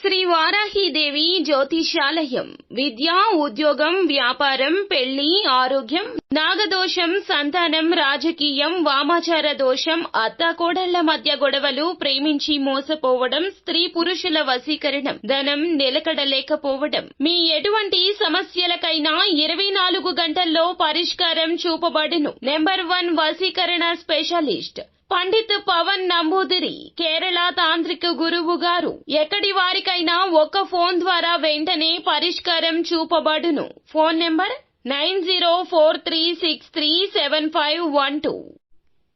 శ్రీ వారాహీదేవి జ్యోతిషాలయం. విద్య, ఉద్యోగం, వ్యాపారం, పెళ్లి, ఆరోగ్యం, నాగదోషం, సంతానం, రాజకీయం, వామాచార దోషం, అత్తాకోడళ్ల మధ్య గొడవలు, ప్రేమించి మోసపోవడం, స్త్రీ పురుషుల వశీకరణం, ధనం నిలకడలేకపోవడం, మీ ఎటువంటి సమస్యలకైనా 24 గంటల్లో పరిష్కారం చూపబడును. నెంబర్ 1 వశీకరణ స్పెషలిస్ట్ పండిత్ పవన్ నంబూదిరి, కేరళ తాంత్రిక గురువు గారు. ఎక్కడి వారికైనా ఒక్క ఫోన్ ద్వారా వెంటనే పరిష్కారం చూపబడును. Phone number 9043637512.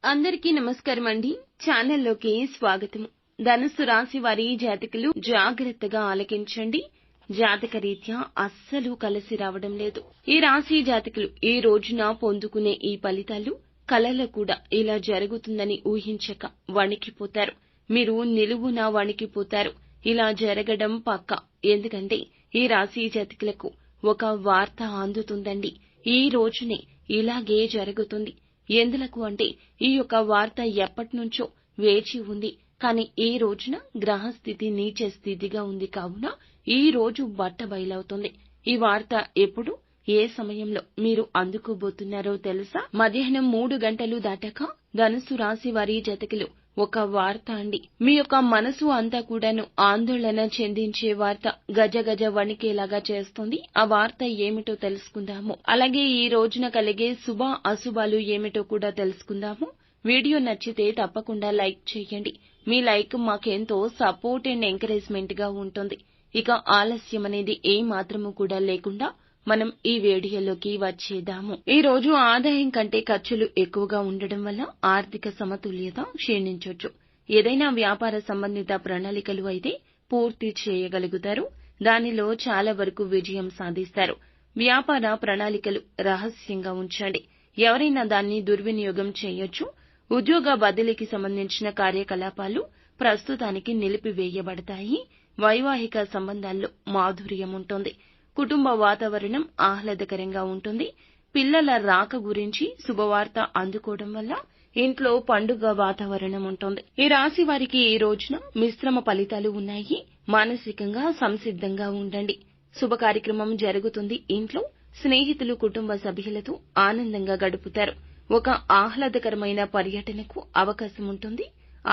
అందరికీ నమస్కారం అండి. ఛానల్లోకి స్వాగతం. ధనుస్సు రాశి వారి జాతకులు జాగ్రత్తగా ఆలకించండి. జాతక రీత్యా అస్సలు కలిసి రావడం లేదు. ఈ రాశి జాతకులు ఈ రోజున పొందుకునే ఈ ఫలితాలు కలలో కూడా ఇలా జరుగుతుందని ఊహించక వణికిపోతారు. మీరు నిలువునా వణికిపోతారు. ఇలా జరగడం పక్కా. ఎందుకంటే ఈ రాశి జాతకులకు ఒక వార్త అందుతుందండి. ఈ రోజునే ఇలాగే జరుగుతుంది. ఎందులకు అంటే ఈ యొక్క వార్త ఎప్పటినుంచో వేచి ఉంది. కానీ ఈ రోజున గ్రహస్థితి నీచ స్థితిగా ఉంది కావున ఈ రోజు బట్టబయలవుతుంది. ఈ వార్త ఎప్పుడు, ఏ సమయంలో మీరు అందుకోబోతున్నారో తెలుసా? మధ్యాహ్నం 3 గంటలు దాటాక ధనుసు రాశి వారి జాతకులు ఒక వార్త అండి. మీ యొక్క మనసు అంతా కూడాను ఆందోళన చెందించే వార్త, గజ గజ వణికేలాగా చేస్తుంది. ఆ వార్త ఏమిటో తెలుసుకుందాము. అలాగే ఈ రోజున కలిగే శుభ అశుభాలు ఏమిటో కూడా తెలుసుకుందాము. వీడియో నచ్చితే తప్పకుండా లైక్ చేయండి. మీ లైక్ మాకెంతో సపోర్ట్ అండ్ ఎంకరేజ్మెంట్ గా ఉంటుంది. ఇక ఆలస్యం అనేది ఏ మాత్రము కూడా లేకుండా మనం ఈ వీడియోలోకి వచ్చేద్దాము. ఈ రోజు ఆదాయం కంటే ఖర్చులు ఎక్కువగా ఉండడం వల్ల ఆర్థిక సమతుల్యత క్షీణించొచ్చు. ఏదైనా వ్యాపార సంబంధిత ప్రణాళికలు అయితే పూర్తి చేయగలుగుతారు. దానిలో చాలా వరకు విజయం సాధిస్తారు. వ్యాపార ప్రణాళికలు రహస్యంగా ఉంచండి. ఎవరైనా దాన్ని దుర్వినియోగం చేయొచ్చు. ఉద్యోగ బదిలీకి సంబంధించిన కార్యకలాపాలు ప్రస్తుతానికి నిలిపివేయబడతాయి. వైవాహిక సంబంధాల్లో మాధుర్యం ఉంటుంది. కుటుంబ వాతావరణం ఆహ్లాదకరంగా ఉంటుంది. పిల్లల రాక గురించి శుభవార్త అందుకోవడం వల్ల ఇంట్లో పండుగ వాతావరణం ఉంటుంది. ఈ రాశి వారికి ఈ రోజున మిశ్రమ ఫలితాలు ఉన్నాయి. మానసికంగా సంసిద్ధంగా ఉండండి. శుభ కార్యక్రమం జరుగుతుంది. ఇంట్లో స్నేహితులు, కుటుంబ సభ్యులతో ఆనందంగా గడుపుతారు. ఒక ఆహ్లాదకరమైన పర్యటనకు అవకాశం ఉంటుంది.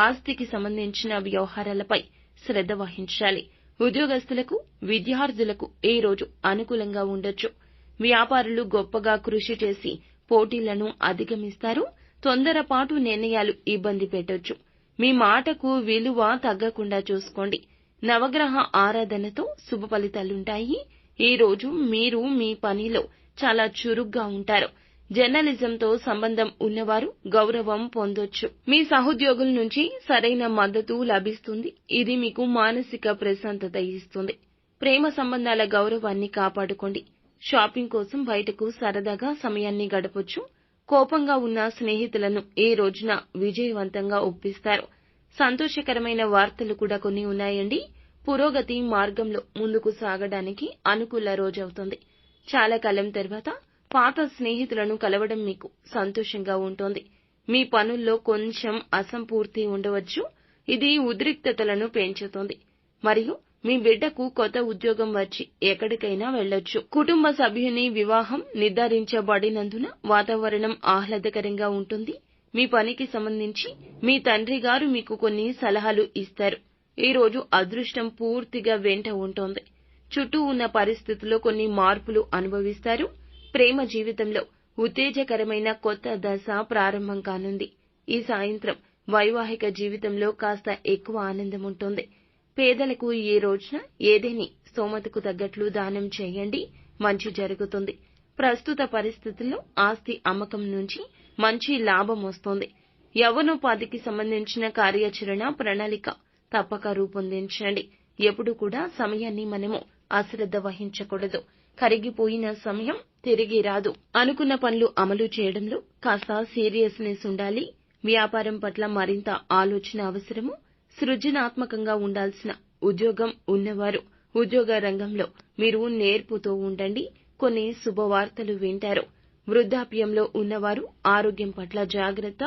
ఆస్తికి సంబంధించిన వ్యవహారాలపై శ్రద్ధ వహించాలి. ఉద్యోగస్తులకు, విద్యార్థులకు ఈ రోజు అనుకూలంగా ఉండొచ్చు. వ్యాపారులు గొప్పగా కృషి చేసి పోటీలను అధిగమిస్తారు. తొందరపాటు నిర్ణయాలు ఇబ్బంది పెట్టొచ్చు. మీ మాటకు విలువ తగ్గకుండా చూసుకోండి. నవగ్రహ ఆరాధనతో శుభ ఫలితాలుంటాయి. ఈ రోజు మీరు మీ పనిలో చాలా చురుగ్గా ఉంటారు. జర్నలిజంతో సంబంధం ఉన్నవారు గౌరవం పొందొచ్చు. మీ సహోద్యోగుల నుంచి సరైన మద్దతు లభిస్తుంది. ఇది మీకు మానసిక ప్రశాంతత ఇస్తుంది. ప్రేమ సంబంధాల గౌరవాన్ని కాపాడుకోండి. షాపింగ్ కోసం బయటకు సరదాగా సమయాన్ని గడపొచ్చు. కోపంగా ఉన్న స్నేహితులను ఈ రోజున విజయవంతంగా ఒప్పిస్తారు. సంతోషకరమైన వార్తలు కూడా కొన్ని ఉన్నాయండి. పురోగతి మార్గంలో ముందుకు సాగడానికి అనుకూల రోజవుతుంది. చాలా కాలం తర్వాత పాత స్నేహితులను కలవడం మీకు సంతోషంగా ఉంటుంది. మీ పనుల్లో కొంచెం అసంపూర్తి ఉండవచ్చు. ఇది ఉద్రిక్తతలను పెంచుతుంది. మరియు మీ బిడ్డకు కొత్త ఉద్యోగం వచ్చి ఎక్కడికైనా వెళ్లొచ్చు. కుటుంబ సభ్యుని వివాహం నిర్ధారించబడినందున వాతావరణం ఆహ్లాదకరంగా ఉంటుంది. మీ పనికి సంబంధించి మీ తండ్రి గారు మీకు కొన్ని సలహాలు ఇస్తారు. ఈ రోజు అదృష్టం పూర్తిగా వెంట ఉంటుంది. చుట్టూ ఉన్న పరిస్థితుల్లో కొన్ని మార్పులు అనుభవిస్తారు. ప్రేమ జీవితంలో ఉత్తేజకరమైన కొత్త దశ ప్రారంభం కానుంది. ఈ సాయంత్రం వైవాహిక జీవితంలో కాస్త ఎక్కువ ఆనందం ఉంటుంది. పేదలకు ఈ రోజున ఏదేని స్తోమతకు తగ్గట్లు దానం చేయండి. మంచి జరుగుతుంది. ప్రస్తుత పరిస్థితుల్లో ఆస్తి అమ్మకం నుంచి మంచి లాభం వస్తుంది. యవ్వనోపాధికి సంబంధించిన కార్యాచరణ ప్రణాళిక తప్పక రూపొందించండి. ఎప్పుడు కూడా సమయాన్ని మనము అశ్రద్ధ వహించకూడదు. కరిగిపోయిన సమయం తిరిగి రాదు. అనుకున్న పనులు అమలు చేయడంలో కాస్త సీరియస్నెస్ ఉండాలి. వ్యాపారం పట్ల మరింత ఆలోచన అవసరము. సృజనాత్మకంగా ఉండాల్సిన ఉద్యోగం ఉన్నవారు ఉద్యోగ రంగంలో మీరు నేర్పుతూ ఉండండి. కొన్ని శుభవార్తలు వింటారు. వృద్ధాప్యంలో ఉన్నవారు ఆరోగ్యం పట్ల జాగ్రత్త.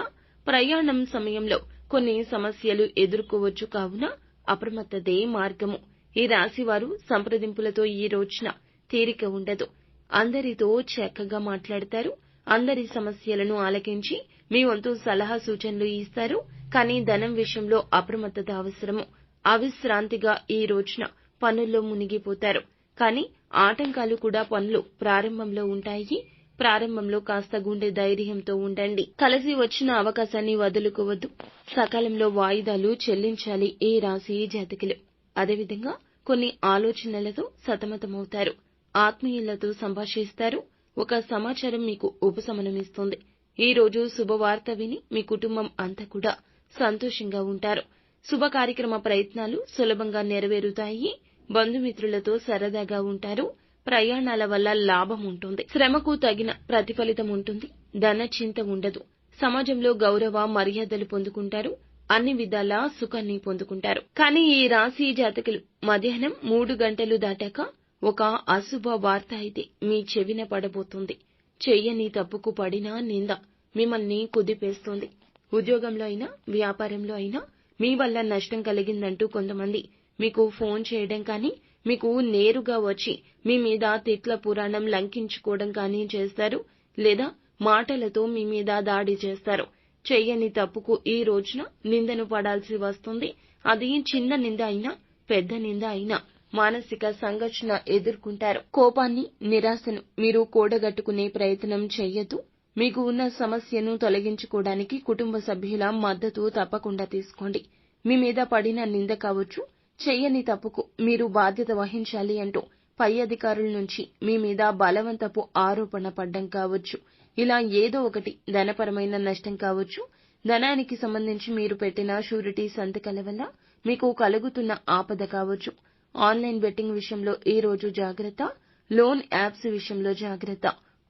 ప్రయాణం సమయంలో కొన్ని సమస్యలు ఎదుర్కోవచ్చు కావున అప్రమత్తతే మార్గము. ఈ రాశివారు సంప్రదింపులతో ఈ రోజున తీరిక ఉండదు. అందరితో చక్కగా మాట్లాడతారు. అందరి సమస్యలను ఆలకించి మీ వంతు సలహా సూచనలు ఇస్తారు. కానీ ధనం విషయంలో అప్రమత్తత అవసరము. అవిశ్రాంతిగా ఈ రోజున పనుల్లో మునిగిపోతారు. కానీ ఆటంకాలు కూడా పనులు ప్రారంభంలో ఉంటాయి. ప్రారంభంలో కాస్త గుండె ధైర్యంతో ఉండండి. కలిసి వచ్చిన అవకాశాన్ని వదులుకోవద్దు. సకాలంలో వాయిదాలు చెల్లించాలి ఈ రాశి జాతకులు. అదేవిధంగా కొన్ని ఆలోచనలతో సతమతమవుతారు. ఆత్మీయులతో సంభాషిస్తారు. ఒక సమాచారం మీకు ఉపశమనమిస్తుంది. ఈ రోజు శుభవార్త విని మీ కుటుంబం అంతా కూడా సంతోషంగా ఉంటారు. శుభ కార్యక్రమ ప్రయత్నాలు సులభంగా నెరవేరుతాయి. బంధుమిత్రులతో సరదాగా ఉంటారు. ప్రయాణాల వల్ల లాభం ఉంటుంది. శ్రమకు తగిన ప్రతిఫలితం ఉంటుంది. ధన చింత ఉండదు. సమాజంలో గౌరవ మర్యాదలు పొందుకుంటారు. అన్ని విధాలా సుఖాన్ని పొందుకుంటారు. కానీ ఈ రాశి జాతకులు మధ్యాహ్నం 3 గంటలు దాటాక ఒక అశుభ వార్త అయితే మీ చెవిన పడబోతుంది. చెయ్యని తప్పుకు పడిన నింద మిమ్మల్ని కుదిపేస్తుంది. ఉద్యోగంలో అయినా వ్యాపారంలో అయినా మీ వల్ల నష్టం కలిగిందంటూ కొంతమంది మీకు ఫోన్ చేయడం కానీ, మీకు నేరుగా వచ్చి మీ మీద తిట్ల పురాణం లంకించుకోవడం కానీ చేస్తారు. లేదా మాటలతో మీ మీద దాడి చేస్తారు. చెయ్యని తప్పుకు ఈ రోజున నిందను పడాల్సి వస్తుంది. అది చిన్న నింద అయినా పెద్ద నింద అయినా మానసిక సంఘర్షణ ఎదుర్కొంటారు. కోపాన్ని, నిరాశను మీరు కూడగట్టుకునే ప్రయత్నం చెయ్యొద్దు. మీకు ఉన్న సమస్యను తొలగించుకోవడానికి కుటుంబ సభ్యుల మద్దతు తప్పకుండా తీసుకోండి. మీ మీద పడిన నింద కావచ్చు, చెయ్యని తప్పుకు మీరు బాధ్యత వహించాలి అంటూ పై అధికారుల నుంచి మీ మీద బలవంతపు ఆరోపణ పడ్డం కావచ్చు. ఇలా ఏదో ఒకటి ధనపరమైన నష్టం కావచ్చు. ధనానికి సంబంధించి మీరు పెట్టిన షూరిటీ సంతకాల వల్ల మీకు కలుగుతున్న ఆపద కావచ్చు. ఆన్లైన్ బెట్టింగ్ విషయంలో ఈ రోజు జాగ్రత్త. లోన్ యాప్స్ విషయంలో జాగ్రత్త.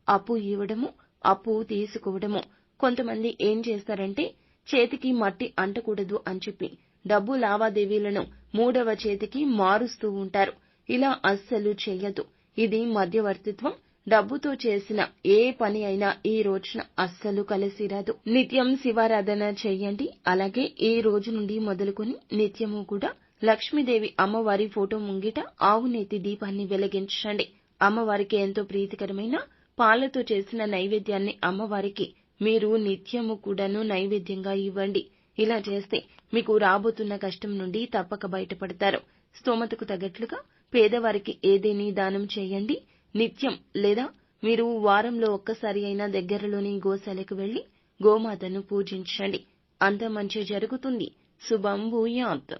అప్పు ఇవ్వడము, అప్పు తీసుకోవడము. కొంతమంది ఏం చేస్తారంటే చేతికి మట్టి అంటకూడదు అని చెప్పి డబ్బు లావాదేవీలను మూడవ చేతికి మారుస్తూ ఉంటారు. ఇలా అస్సలు చెయ్యొద్దు. ఇది మధ్యవర్తిత్వం. డబ్బుతో చేసిన ఏ పని అయినా ఈ రోజున అస్సలు కలిసి రాదు. నిత్యం శివారాధన చెయ్యండి. అలాగే ఈ రోజు నుండి మొదలుకొని నిత్యము కూడా లక్ష్మీదేవి అమ్మవారి ఫోటో ముంగిట ఆవునేతి దీపాన్ని వెలిగించండి. అమ్మవారికి ఎంతో ప్రీతికరమైన పాలతో చేసిన నైవేద్యాన్ని అమ్మవారికి మీరు నిత్యము కూడాను నైవేద్యంగా ఇవ్వండి. ఇలా చేస్తే మీకు రాబోతున్న కష్టం నుండి తప్పక బయటపడతారు. స్తోమతకు తగ్గట్లుగా పేదవారికి ఏదేని దానం చేయండి. నిత్యం లేదా మీరు వారంలో ఒక్కసారి అయినా దగ్గరలోని గోశాలకు వెళ్లి గోమాతను పూజించండి. అంతా మంచి జరుగుతుంది. శుభం భూయాత్.